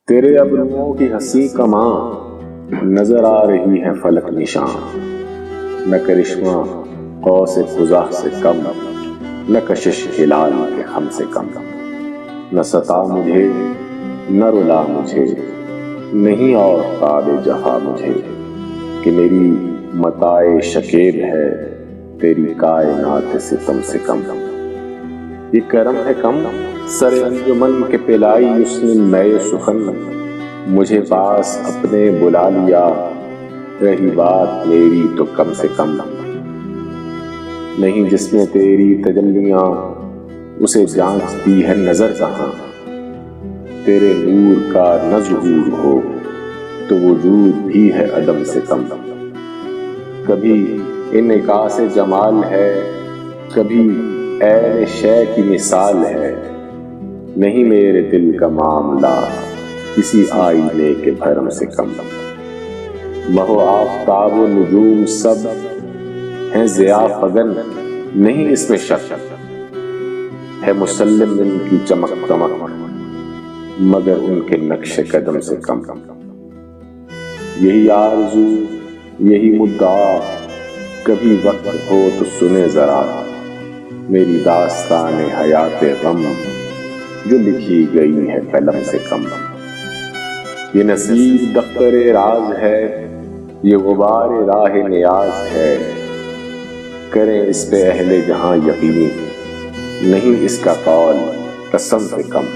تیرے ابروؤں کی ہنسی کماں نظر آ رہی ہے فلک نشاں، نہ کرشمہ قوس قزح سے کم، نہ کشش ہلال کے خم سے کم، نہ ستا مجھے نہ رلا مجھے، نہیں اور خواب جہاں مجھے، کہ میری متاع شکیب ہے تیری کائنات ستم سے کم۔ یہ کرم ہے کم سر انجمن کے پلائی اس نے مے سخن، مجھے پاس اپنے بلا لیا، رہی بات میری تو کم سے کم۔ نہیں جس میں تیری تجلیاں اسے جانچتی ہے نظر کہاں، تیرے نور کا نہ ظہور ہو تو وجود بھی ہے عدم سے کم۔ کبھی انعکاس جمال ہے، کبھی عین شے کی مثال ہے، نہیں میرے دل کا معاملہ کسی آئینے کے بھرم سے کم۔ مہ و آفتاب و نجوم سب ہیں ضیاء فگن، نہیں اس میں شک، ہے مسلم ان کی چمک دمک، مگر ان کے نقش قدم سے کم۔ یہی آرزو یہی مدعا کبھی وقت ہو تو سنے ذرا، میری داستان حیات غم جو لکھی گئی ہے قلم سے کم۔ یہ نصیب دفتر راز ہے، یہ غبار راہ نیاز ہے، کریں اس پہ اہل جہاں یقین، نہیں اس کا قول قسم سے کم۔